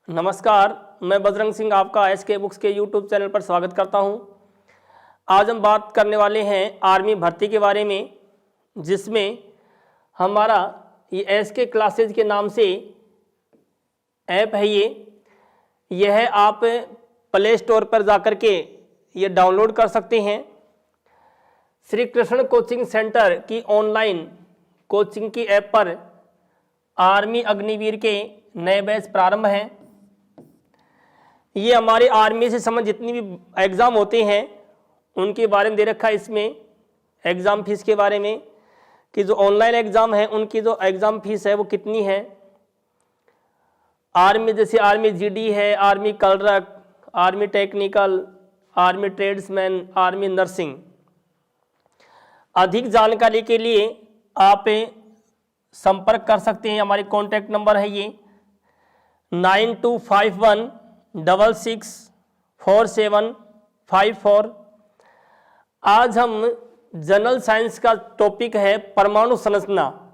नमस्कार, मैं बजरंग सिंह आपका एसके बुक्स के यूट्यूब चैनल पर स्वागत करता हूं। आज हम बात करने वाले हैं आर्मी भर्ती के बारे में, जिसमें हमारा ये एसके क्लासेज के नाम से ऐप है। यह आप प्ले स्टोर पर जाकर के ये डाउनलोड कर सकते हैं। श्री कृष्ण कोचिंग सेंटर की ऑनलाइन कोचिंग की ऐप पर आर्मी अग्निवीर के नए बैच प्रारंभ हैं। ये हमारे आर्मी से संबंधित जितनी भी एग्ज़ाम होते हैं उनके बारे में दे रखा है। इसमें एग्ज़ाम फीस के बारे में कि जो ऑनलाइन एग्ज़ाम है उनकी जो एग्ज़ाम फीस है वो कितनी है। आर्मी जैसे आर्मी जीडी है, army clerk, army technical, army tradesman, army nursing. अधिक जानकारी के लिए आप संपर्क कर सकते हैं। हमारी कॉन्टैक्ट नंबर है ये 9251664754। आज हम जनरल साइंस का टॉपिक है परमाणु संरचना,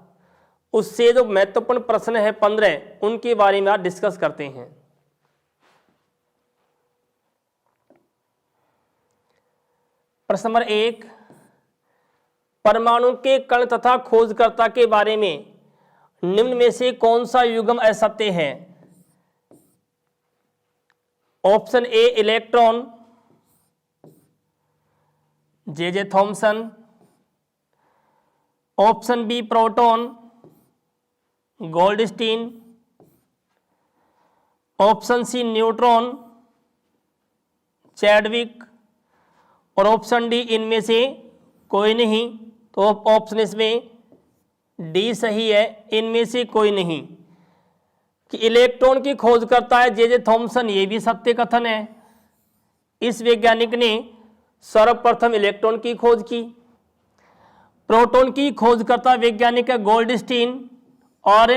उससे जो महत्वपूर्ण प्रश्न है 15 उनके बारे में आज डिस्कस करते हैं। प्रश्न नंबर 1, परमाणु के कण तथा खोजकर्ता के बारे में निम्न में से कौन सा युग्म असत्य है। Option A electron, J Thomson. Option B proton, Goldstein. Option C neutron, Chadwick. और ऑप्शन डी इनमें से कोई नहीं। तो ऑप्शन इसमें डी सही है, इनमें से कोई नहीं। कि इलेक्ट्रॉन की खोज करता है जे थॉमसन, ये भी सत्य कथन है। इस वैज्ञानिक ने सर्वप्रथम इलेक्ट्रॉन की खोज की। प्रोटॉन की खोज करता वैज्ञानिक है गोल्डस्टीन, और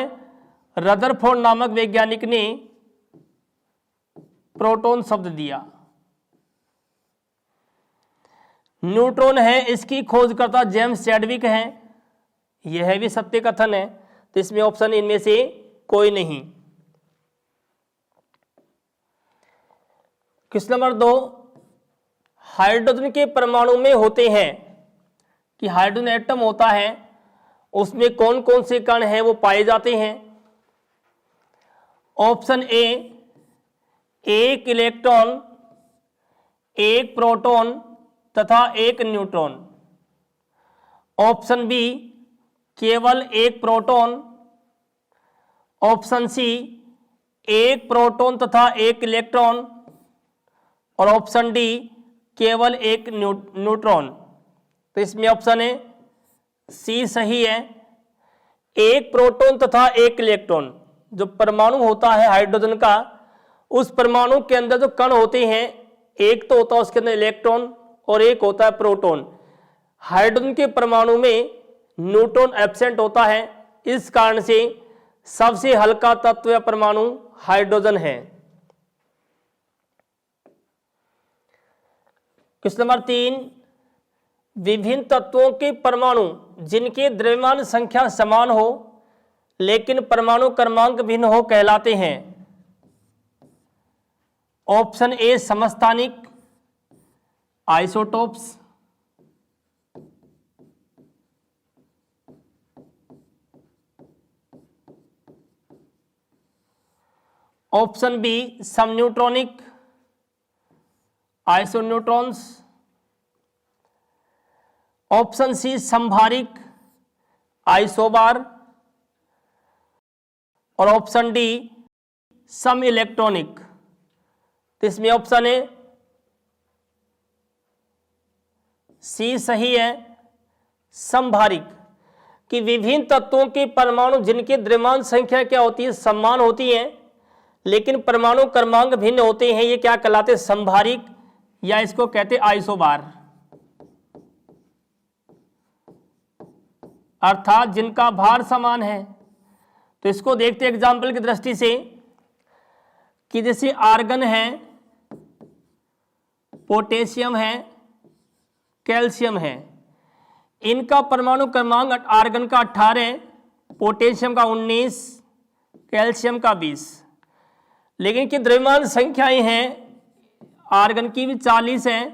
रदरफोर्ड नामक वैज्ञानिक ने प्रोटॉन शब्द दिया। न्यूट्रॉन है, इसकी खोज करता जेम्स चैडविक है, यह भी सत्य कथन है। तो इसमें ऑप्शन इनमें से कोई नहीं। क्वेश्चन नंबर 2, हाइड्रोजन के परमाणु में होते हैं कि हाइड्रोजन एटम होता है, उसमें कौन कौन से कण हैं वो पाए जाते हैं। ऑप्शन ए एक इलेक्ट्रॉन, एक प्रोटॉन तथा एक न्यूट्रॉन। ऑप्शन बी केवल एक प्रोटॉन। ऑप्शन सी एक प्रोटॉन तथा एक इलेक्ट्रॉन। और ऑप्शन डी केवल एक न्यूट्रॉन। तो इसमें ऑप्शन है सी सही है, एक प्रोटॉन तथा एक इलेक्ट्रॉन। जो परमाणु होता है हाइड्रोजन का, उस परमाणु के अंदर जो कण होते हैं, एक तो होता है उसके अंदर इलेक्ट्रॉन और एक होता है प्रोटॉन। हाइड्रोजन के परमाणु में न्यूट्रॉन एब्सेंट होता है, इस कारण से सबसे हल्का तत्व या परमाणु हाइड्रोजन है। क्वेश्चन नंबर 3, विभिन्न तत्वों के परमाणु जिनके द्रव्यमान संख्या समान हो लेकिन परमाणु क्रमांक भिन्न हो कहलाते हैं। ऑप्शन ए समस्थानिक, आइसोटोप्स। ऑप्शन बी समन्यूट्रॉनिक, आइसोन्यूट्रॉन्स। ऑप्शन सी संभारिक, आइसोबार। और ऑप्शन डी सम इलेक्ट्रॉनिक। तो इसमें ऑप्शन है सी सही है, संभारिक। कि विभिन्न तत्वों के परमाणु जिनके द्रव्यमान संख्या क्या होती है, समान होती है, लेकिन परमाणु क्रमांक भिन्न होते हैं, ये क्या कहलाते हैं, संभारिक, या इसको कहते हैं आइसोबार। अर्थात जिनका भार समान है। तो इसको देखते हैं एग्जाम्पल की दृष्टि से कि जैसे आर्गन है, पोटेशियम है, कैल्शियम है, इनका परमाणु क्रमांक आर्गन का 18, पोटेशियम का 19, कैल्शियम का 20। लेकिन कि द्रव्यमान संख्याएं हैं, आर्गन की भी 40 है,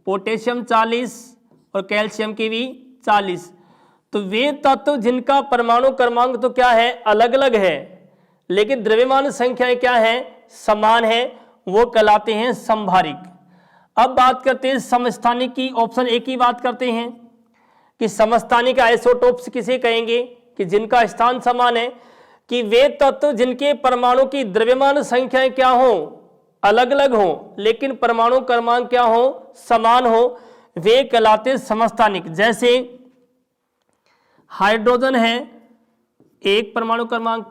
पोटेशियम 40 और कैल्शियम की भी 40। तो वे तत्व जिनका परमाणु क्रमांक तो क्या है, अलग अलग है, लेकिन द्रव्यमान संख्याएं क्या है, समान है, वो कहलाते हैं समभारिक। अब बात करते हैं समस्थानिक की। ऑप्शन ए की बात करते हैं कि समस्थानिक आइसोटोप्स किसे कहेंगे, कि जिनका स्थान समान है, कि वे तत्व जिनके परमाणु की द्रव्यमान संख्याएं क्या हो, अलग अलग हो, लेकिन परमाणु क्रमांक क्या हो, समान हो, वे कहलाते समस्थानिक। जैसे हाइड्रोजन है एक परमाणु क्रमांक,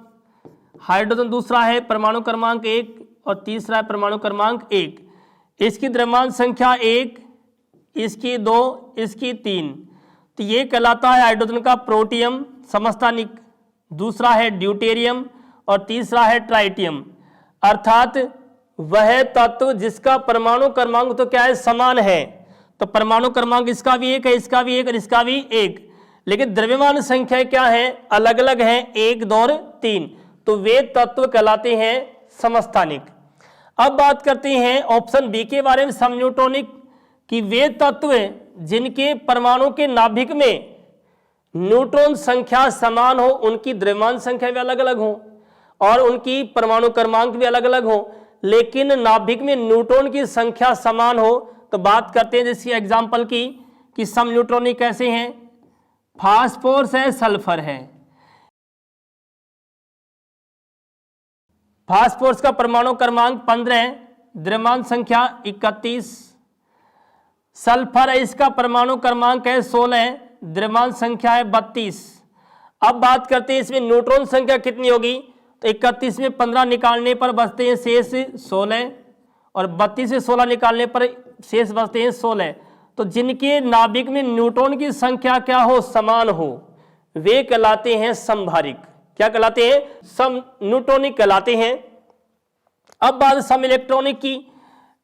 हाइड्रोजन दूसरा है परमाणु क्रमांक 1 और तीसरा है परमाणु क्रमांक 1, इसकी द्रव्यमान संख्या 1, इसकी 2, इसकी 3, तो ये कहलाता है हाइड्रोजन का प्रोटियम समस्थानिक। दूसरा है ड्यूटेरियम और तीसरा है ट्राइटियम, अर्थात वह तत्व जिसका परमाणु क्रमांक तो क्या है, समान है, तो परमाणु क्रमांक इसका भी 1 है, इसका भी 1 और इसका भी 1, लेकिन द्रव्यमान संख्या क्या है, अलग अलग है, 1, 2 और 3, तो वे तत्व कहलाते हैं समस्थानिक। अब बात करते हैं ऑप्शन बी के बारे में, समन्यूट्रॉनिक, कि वे तत्व जिनके परमाणु के नाभिक में न्यूट्रॉन संख्या समान हो, उनकी द्रव्यमान संख्या भी अलग अलग हो और उनकी परमाणु क्रमांक भी अलग अलग हो, लेकिन नाभिक में न्यूट्रॉन की संख्या समान हो। तो बात करते हैं जैसे एग्जांपल की, कि समन्यूट्रॉनिक कैसे हैं, फास्फोरस है, सल्फर है। फास्फोरस का परमाणु क्रमांक 15 है, द्रव्यमान संख्या 31। सल्फर है, इसका परमाणु क्रमांक है 16, द्रव्यमान संख्या है 32। अब बात करते हैं इसमें न्यूट्रॉन संख्या कितनी होगी, तो 31 में 15 निकालने पर बचते हैं शेष 16 और 32 से 16 निकालने पर शेष बचते हैं 16। तो जिनके नाभिक में न्यूट्रॉन की संख्या क्या हो, समान हो, वे कहलाते हैं समभारिक। क्या कहलाते हैं, सम न्यूट्रॉनिक कहलाते हैं। अब बात सम इलेक्ट्रॉनिक की,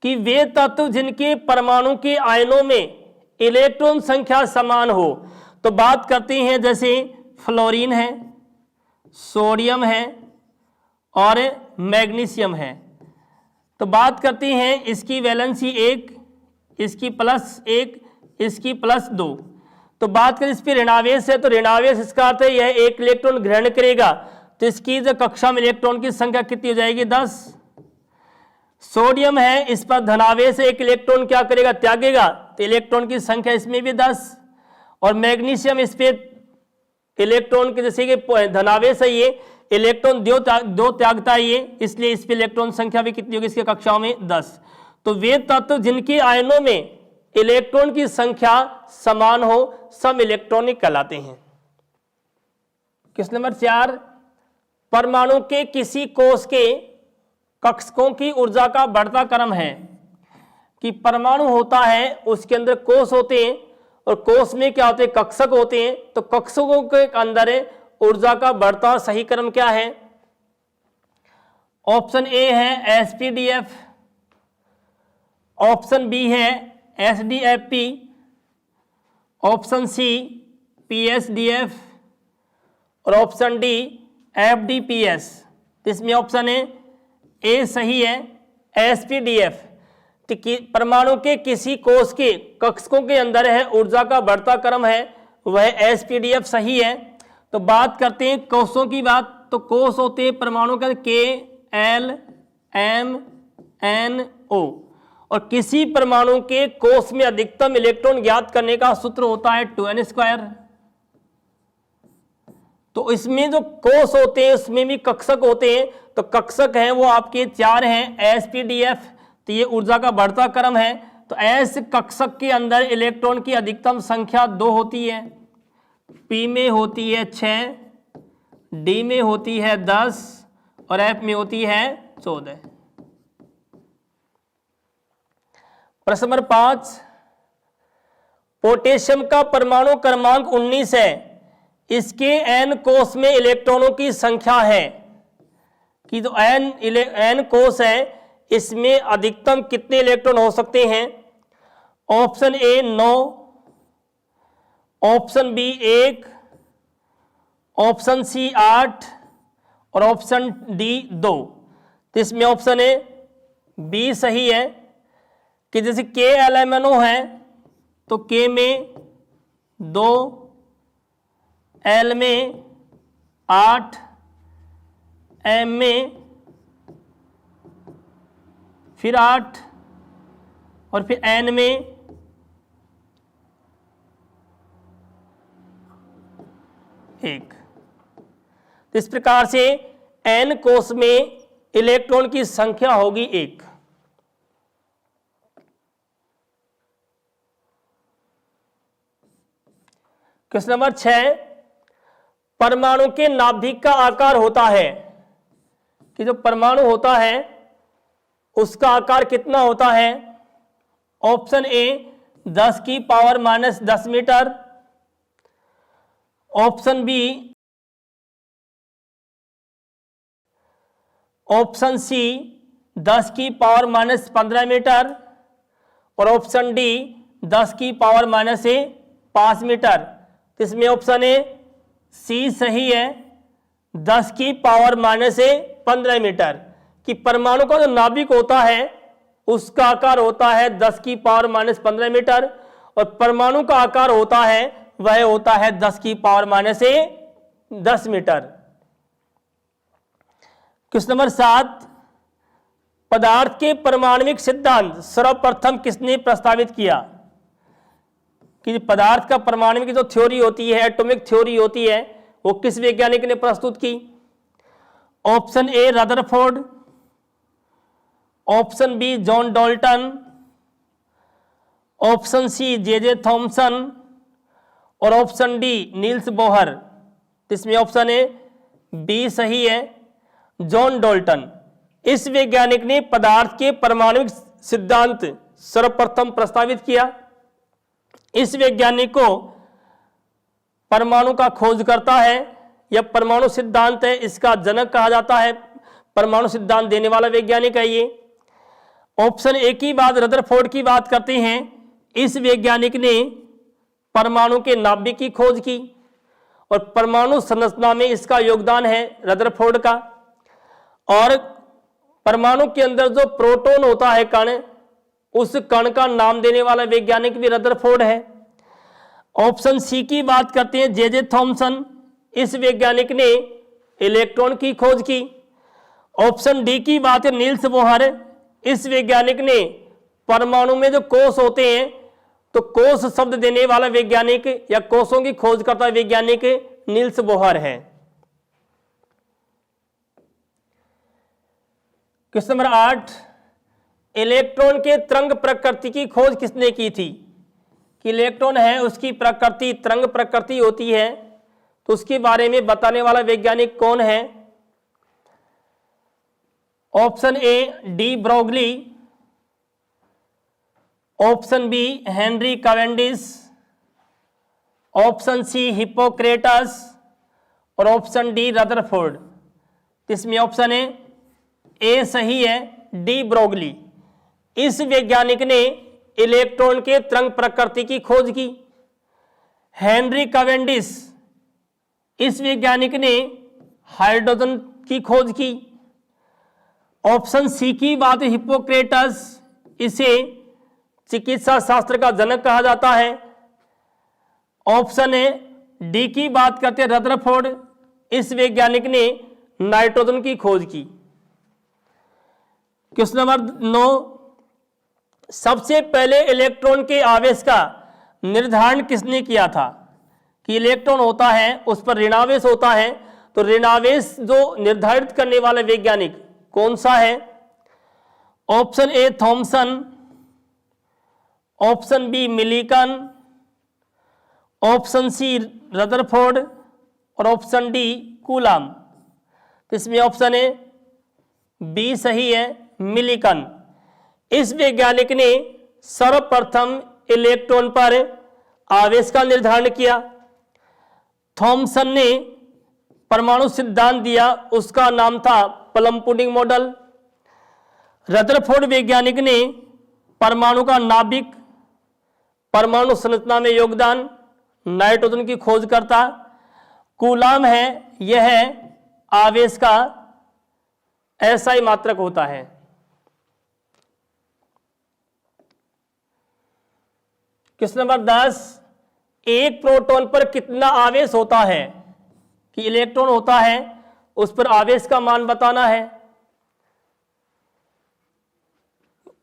कि वे तत्व जिनके परमाणु के आयनों में इलेक्ट्रॉन संख्या समान हो। तो बात करते हैं जैसे फ्लोरीन है, सोडियम है और मैग्नीशियम है। तो बात करते हैं इसकी वैलेंसी 1, इसकी +1, इसकी +2। तो बात करें इस पर ऋणावेश है, तो ऋणावेश इसका अर्थ है यह 1 इलेक्ट्रॉन ग्रहण करेगा, तो इसकी जो कक्षा में इलेक्ट्रॉन की संख्या कितनी हो जाएगी, 10। सोडियम है, इस पर धनावेश 1 इलेक्ट्रॉन क्या करेगा, त्यागेगा, तो इलेक्ट्रॉन की संख्या इसमें भी 10। और मैग्नीशियम, इस पे इलेक्ट्रॉन के जैसे कि धनावेश है, ये इलेक्ट्रॉन दो त्यागता है ये, इसलिए इस पे इलेक्ट्रॉन संख्या भी कितनी होगी इसकी कक्षाओं में, 10। तो वे तत्व जिनके आयनों में इलेक्ट्रॉन की संख्या समान हो, सम इलेक्ट्रॉनिक कहलाते हैं। क्वेश्चन नंबर 4, परमाणु के किसी कोष के कक्षकों की ऊर्जा का बढ़ता क्रम है। कि परमाणु होता है, उसके अंदर कोष होते हैं और कोष में क्या होते हैं, कक्षक होते हैं। तो कक्षकों के अंदर ऊर्जा का बढ़ता सही क्रम क्या है। ऑप्शन ए है एसपीडीएफ, ऑप्शन बी है एसडीएफपी, ऑप्शन सी पीएसडीएफ और ऑप्शन डी एफडीपीएस। इसमें ऑप्शन ए सही है एसपीडीएफ। कि परमाणु के किसी कोष के कक्षकों के अंदर है ऊर्जा का बढ़ता क्रम है, वह एसपीडीएफ सही है। तो बात करते हैं कोषों की बात, तो कोष होते हैं परमाणु के KLMNO, और किसी परमाणु के कोष में अधिकतम इलेक्ट्रॉन ज्ञात करने का सूत्र होता है 2n²। तो इसमें जो कोष होते हैं उसमें भी कक्षक होते हैं, तो कक्षक हैं वो आपके 4 हैं एसपीडीएफ। तो ये ऊर्जा का बढ़ता क्रम है। तो एस कक्षक के अंदर इलेक्ट्रॉन की अधिकतम संख्या 2 होती है, पी में होती है 6, डी में होती है 10 और एफ में होती है 14। प्रश्न नंबर 5, पोटेशियम का परमाणु क्रमांक 19 है, इसके n कोष में इलेक्ट्रॉनों की संख्या है। कि जो n कोष है इसमें अधिकतम कितने इलेक्ट्रॉन हो सकते हैं। Option A 9, option B 1, option C 8 और ऑप्शन डी 2। तो इसमें ऑप्शन ए बी सही है कि जैसे KLMNO है तो K में 2, L में 8, M में फिर 8 और फिर N में 1। तो इस प्रकार से N कोष में इलेक्ट्रॉन की संख्या होगी 1। क्वेश्चन नंबर 6, परमाणु के नाभिक का आकार होता है कि जो परमाणु होता है उसका आकार कितना होता है। ऑप्शन ए 10 की power minus 10 metre, option B, option C 10 की पावर माइनस 15 मीटर और ऑप्शन डी 10 की पावर माइनस 5 मीटर। तो इसमें ऑप्शन ए सी सही है, 10 की पावर माइनस 15 मीटर कि परमाणु का जो नाभिक होता है उसका आकार होता है 10 की पावर माइनस 15 मीटर और परमाणु का आकार होता है वह होता है 10 की power minus 10 metre. Question number 7, पदार्थ के परमाणविक सिद्धांत सर्वप्रथम किसने प्रस्तावित किया कि पदार्थ का परमाणु की जो थ्योरी होती है, एटॉमिक थ्योरी होती है, वो किस वैज्ञानिक ने प्रस्तुत की। Option A Rutherford, option B John Dalton, option C J Thomson और ऑप्शन डी नील्स बोहर। इसमें ऑप्शन ए बी सही है, जॉन डाल्टन। इस वैज्ञानिक ने पदार्थ के परमाणुविक सिद्धांत सर्वप्रथम प्रस्तावित किया। इस वैज्ञानिक को परमाणु का खोजकर्ता है या परमाणु सिद्धांत है इसका जनक कहा जाता है, परमाणु सिद्धांत देने वाला वैज्ञानिक है ये। ऑप्शन ए की बात रदरफोर्ड की बात करते हैं, इस वैज्ञानिक ने परमाणु के नाभिक की खोज की और परमाणु संरचना में इसका योगदान है रदरफोर्ड का। और परमाणु के अंदर जो प्रोटॉन होता है कण, उस कण का नाम देने वाला वैज्ञानिक भी रदरफोर्ड है। ऑप्शन सी की बात करते हैं जे थॉमसन, इस वैज्ञानिक ने इलेक्ट्रॉन की खोज की। ऑप्शन डी की बात है नील्स बोहर, इस वैज्ञानिक ने परमाणु में जो कोष होते हैं तो कोष शब्द देने वाला वैज्ञानिक या कोषों की खोज करता वैज्ञानिक नील्स बोहर है। क्वेश्चन नंबर 8, इलेक्ट्रॉन के तरंग प्रकृति की खोज किसने की थी कि इलेक्ट्रॉन है उसकी प्रकृति तरंग प्रकृति होती है, तो उसके बारे में बताने वाला वैज्ञानिक कौन है। Option A de Broglie, option B Henry Cavendish, option C Hippocrates और ऑप्शन डी रदरफोर्ड। इसमें ऑप्शन ए सही है, डी ब्रोगली। इस वैज्ञानिक ने इलेक्ट्रॉन के तरंग प्रकृति की खोज की। हेनरी कैवेंडिश, इस वैज्ञानिक ने हाइड्रोजन की खोज की। ऑप्शन सी की बात हिप्पोक्रेटस, इसे चिकित्सा शास्त्र का जनक कहा जाता है। ऑप्शन ए डी की बात करते हैं रदरफोर्ड, इस वैज्ञानिक ने नाइट्रोजन की खोज की। क्वेश्चन नंबर 9, सबसे पहले इलेक्ट्रॉन के आवेश का निर्धारण किसने किया था कि इलेक्ट्रॉन होता है उस पर ऋणावेश होता है, तो ऋणावेश जो निर्धारित करने वाला वैज्ञानिक कौन सा है। Option A Thomson, option B Millikan, option C Rutherford और ऑप्शन डी कूलाम। तो इसमें ऑप्शन ए बी सही है, मिलिकन। इस वैज्ञानिक ने सर्वप्रथम इलेक्ट्रॉन पर आवेश का निर्धारण किया। थॉमसन ने परमाणु सिद्धांत दिया, उसका नाम था प्लम पुडिंग मॉडल। रदरफोर्ड वैज्ञानिक ने परमाणु का नाभिक, परमाणु संरचना में योगदान, नाइट्रोजन की खोज करता। कूलाम है, यह आवेश का SI मात्रक होता है। क्वेश्चन नंबर 10, एक प्रोटॉन पर कितना आवेश होता है? कि इलेक्ट्रॉन होता है उस पर आवेश का मान बताना है।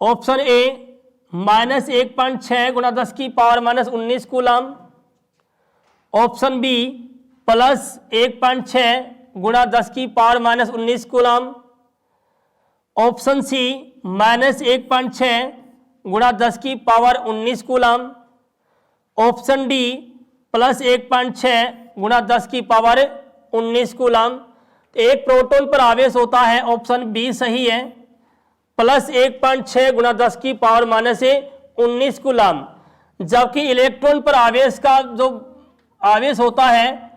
Option A -1.6 × 10⁻⁻19 coulomb, option B +1.6 × 10⁻⁻19 coulomb, option C -1.6 × 10⁻19 coulomb, option D +1.6 × 10⁻19 coulomb. एक प्रोटॉन पर आवेश होता है, ऑप्शन बी सही है, +1.6 × 10⁻19 कूलम। जबकि इलेक्ट्रॉन पर आवेश का जो आवेश होता है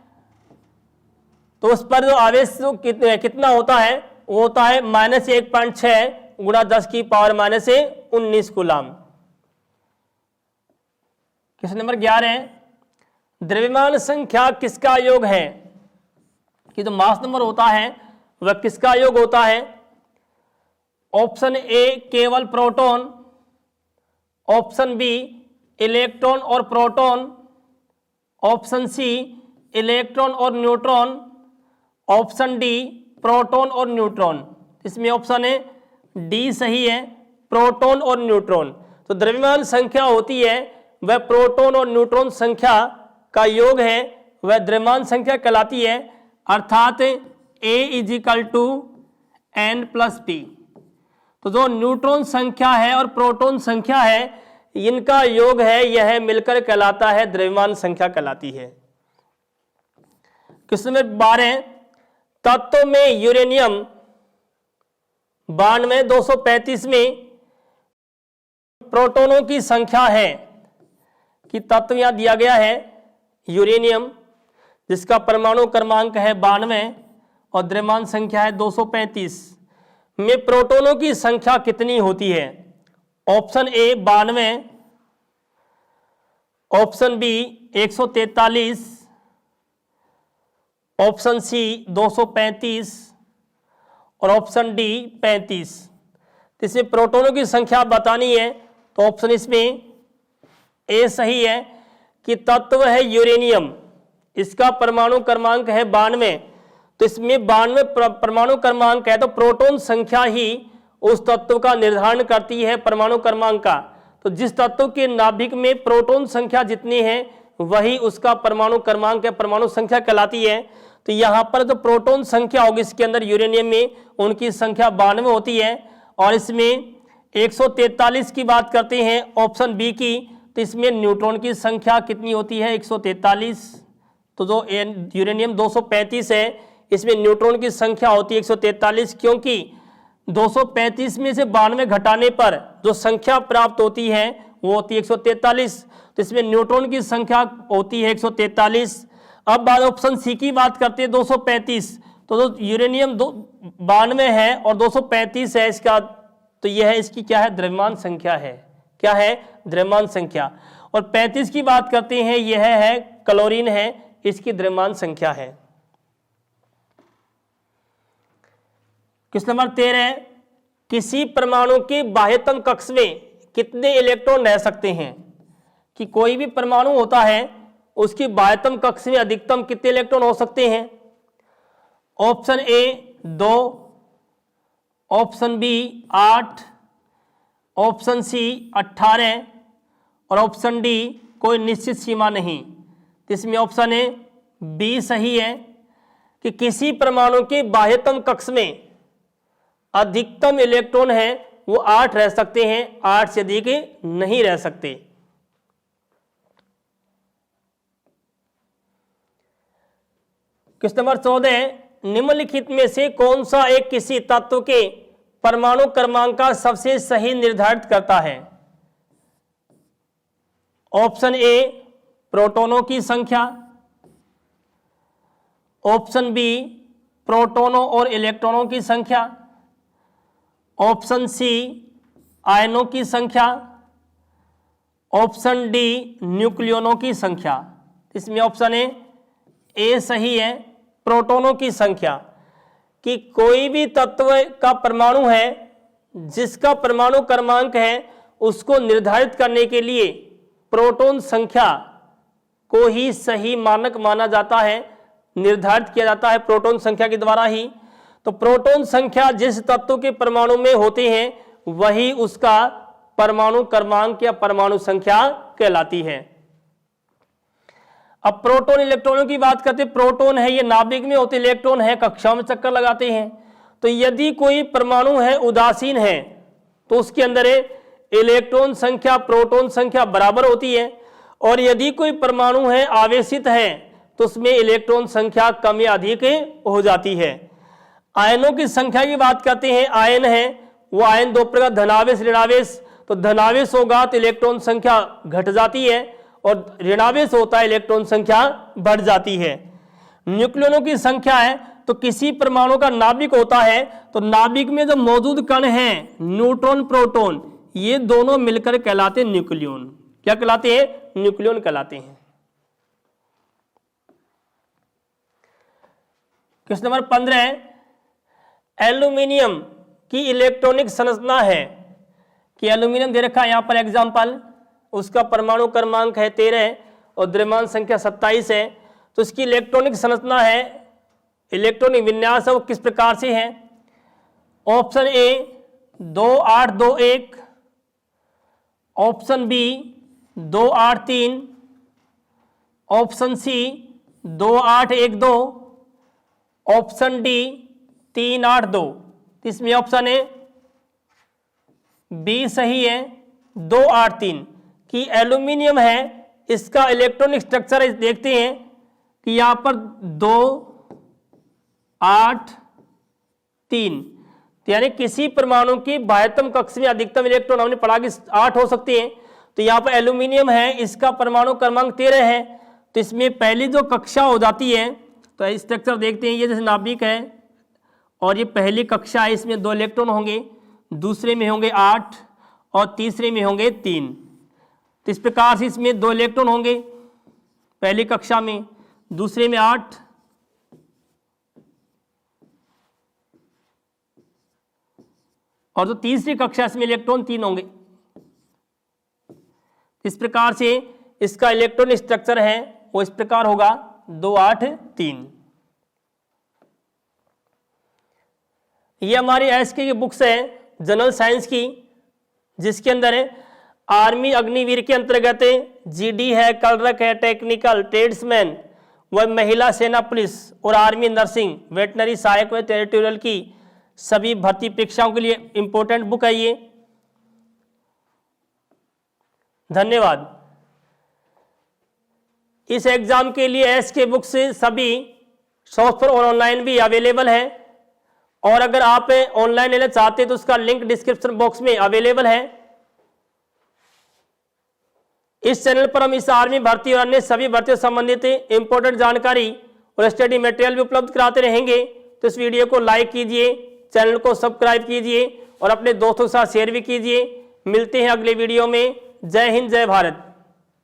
तो उस पर जो आवेश कितना होता है, वो होता है -1.6 × 10⁻19 कूलम। क्वेश्चन नंबर 11, द्रव्यमान संख्या किसका योग है? कि जो मास नंबर होता है वह किसका योग होता है? ऑप्शन ए केवल प्रोटॉन, ऑप्शन बी इलेक्ट्रॉन और प्रोटॉन, ऑप्शन सी इलेक्ट्रॉन और न्यूट्रॉन, ऑप्शन डी प्रोटॉन और न्यूट्रॉन। इसमें ऑप्शन है डी सही है, प्रोटॉन और न्यूट्रॉन। तो द्रव्यमान संख्या होती है वह प्रोटॉन और न्यूट्रॉन संख्या का योग है, वह द्रव्यमान संख्या कहलाती है। अर्थात A = N+P। तो जो न्यूट्रॉन संख्या है और प्रोटॉन संख्या है इनका योग है, यह मिलकर कहलाता है द्रव्यमान संख्या कहलाती है। क्वेश्चन नंबर 12, तत्व में यूरेनियम 92-235 में प्रोटॉनों की संख्या है। कि तत्व यहां दिया गया है यूरेनियम, जिसका परमाणु क्रमांक है 92 और द्रव्यमान संख्या है 235 में प्रोटॉनों की संख्या कितनी होती है? Option A 92, option B 143, option C 235 और ऑप्शन डी 35। इसमें प्रोटॉनों की संख्या बतानी है तो ऑप्शन इसमें ए सही है कि तत्व है यूरेनियम, इसका परमाणु क्रमांक है 92। तो इसमें 92 परमाणु क्रमांक है तो प्रोटॉन संख्या ही उस तत्व का निर्धारण करती है परमाणु क्रमांक का। तो जिस तत्व के नाभिक में प्रोटॉन संख्या जितनी है वही उसका परमाणु क्रमांक है, परमाणु संख्या कहलाती है। तो यहाँ पर जो प्रोटॉन संख्या होगी इसके अंदर यूरेनियम में उनकी संख्या 92 होती है। और इसमें 143 की बात करते हैं ऑप्शन बी की, तो इसमें न्यूट्रॉन की संख्या कितनी होती है? 143। तो जो यूरेनियम 235 है इसमें न्यूट्रॉन की संख्या होती है 143, क्योंकि 235 में से 92 घटाने पर जो संख्या प्राप्त होती है वो होती है 143। तो इसमें न्यूट्रॉन की संख्या होती है 143। अब बात ऑप्शन सी की बात करते हैं 235। तो जो यूरेनियम 92 है और 235 है इसका, तो यह है इसकी क्या है? द्रव्यमान संख्या है। क्या है? द्रव्यमान संख्या। और 35 की बात करते हैं, यह है क्लोरीन है, इसकी द्रव्यमान संख्या है। क्वेश्चन नंबर 13, किसी परमाणु के बाह्यतम कक्ष में कितने इलेक्ट्रॉन रह सकते हैं? कि कोई भी परमाणु होता है उसकी बाह्यतम कक्ष में अधिकतम कितने इलेक्ट्रॉन हो सकते हैं? Option A 2, option B 8, option C 18 और ऑप्शन डी कोई निश्चित सीमा नहीं। तो इसमें ऑप्शन ए बी सही है कि किसी परमाणु के बाह्यतम कक्ष में अधिकतम इलेक्ट्रॉन है वो 8 रह सकते हैं, 8 से अधिक नहीं रह सकते। क्वेश्चन नंबर 14, निम्नलिखित में से कौन सा एक किसी तत्व के परमाणु क्रमांक का सबसे सही निर्धारित करता है? ऑप्शन ए प्रोटॉनों की संख्या, ऑप्शन बी प्रोटॉनों और इलेक्ट्रॉनों की संख्या, ऑप्शन सी आयनों की संख्या, ऑप्शन डी न्यूक्लियनों की संख्या। इसमें ऑप्शन ए सही है, प्रोटॉनों की संख्या। कि कोई भी तत्व का परमाणु है जिसका परमाणु क्रमांक है उसको निर्धारित करने के लिए प्रोटॉन संख्या को ही सही मानक माना जाता है, निर्धारित किया जाता है प्रोटॉन संख्या के द्वारा ही। तो प्रोटॉन संख्या जिस तत्व के परमाणु में होते हैं वही उसका परमाणु क्रमांक या परमाणु संख्या कहलाती है। अब प्रोटॉन इलेक्ट्रॉनों की बात करते, प्रोटॉन है ये नाभिक में होते, इलेक्ट्रॉन है कक्षाओं में चक्कर लगाते हैं। तो यदि कोई परमाणु है उदासीन है तो उसके अंदर इलेक्ट्रॉन संख्या प्रोटॉन संख्या बराबर होती है, और यदि कोई परमाणु है आवेशित है तो उसमें इलेक्ट्रॉन संख्या कम या अधिक हो जाती है। आयनों की संख्या की बात करते हैं, आयन है वो आयन दो प्रकार, धनावेश ऋणावेश। तो धनावेश होगा तो इलेक्ट्रॉन संख्या घट जाती है, और ऋणावेश होता है इलेक्ट्रॉन संख्या बढ़ जाती है। न्यूक्लियनों की संख्या है तो किसी परमाणु का नाभिक होता है तो नाभिक में जो मौजूद कण हैं न्यूट्रॉन प्रोटॉन ये दोनों मिलकर कहलाते हैं न्यूक्लियन। क्या कहलाते हैं? न्यूक्लियन कहलाते हैं। क्वेश्चन नंबर 15 है, एल्यूमिनियम की इलेक्ट्रॉनिक संरचना है कि एल्यूमिनियम दे रखा है यहां पर एग्जाम्पल, उसका परमाणु क्रमांक है 13 और द्रव्यमान संख्या 27 है। तो इसकी इलेक्ट्रॉनिक संरचना है, इलेक्ट्रॉनिक विन्यास है वो किस प्रकार से है? Option A 2821, option B 283, option C 2812, option D 382। इसमें ऑप्शन है बी सही है, 283 कि एल्यूमिनियम है, इसका इलेक्ट्रॉनिक स्ट्रक्चर देखते हैं कि यहां पर 2 8 3, यानी किसी परमाणु की बाह्यतम कक्ष में अधिकतम इलेक्ट्रॉन हमने पढ़ा कि 8 हो सकते हैं। तो यहां पर एल्यूमिनियम है, इसका परमाणु क्रमांक 13 है, तो इसमें पहली जो कक्षा हो जाती है तो स्ट्रक्चर देखते हैं, ये जैसे नाभिक है और ये पहली कक्षा है, इसमें 2 इलेक्ट्रॉन होंगे, दूसरे में होंगे 8 और तीसरे में होंगे 3। तो इस प्रकार से इसमें 2 इलेक्ट्रॉन होंगे पहली कक्षा में, दूसरे में 8 और जो तीसरी कक्षा इसमें इलेक्ट्रॉन 3 होंगे। इस प्रकार से इसका इलेक्ट्रॉन स्ट्रक्चर है वो इस प्रकार होगा 2 8 3। ये हमारी एसके की बुक्स है जनरल साइंस की, जिसके अंदर है आर्मी अग्निवीर के अंतर्गत जीडी है, कलरक है, टेक्निकल, ट्रेड्समैन व महिला सेना पुलिस और आर्मी नर्सिंग, वेटनरी सहायक व टेरिटोरियल की सभी भर्ती परीक्षाओं के लिए इंपॉर्टेंट बुक है ये। धन्यवाद। इस एग्जाम के लिए एसके बुक्स सभी शॉप पर और ऑनलाइन भी अवेलेबल है, और अगर आप ऑनलाइन लेना चाहते हैं तो उसका लिंक डिस्क्रिप्शन बॉक्स में अवेलेबल है। इस चैनल पर हम इस आर्मी भर्ती और अन्य सभी भर्तियों से संबंधित इंपॉर्टेंट जानकारी और स्टडी मटेरियल भी उपलब्ध कराते रहेंगे। तो इस वीडियो को लाइक कीजिए, चैनल को सब्सक्राइब कीजिए और अपने दोस्तों के साथ शेयर भी कीजिए। मिलते हैं अगले वीडियो में। जय हिंद, जय भारत।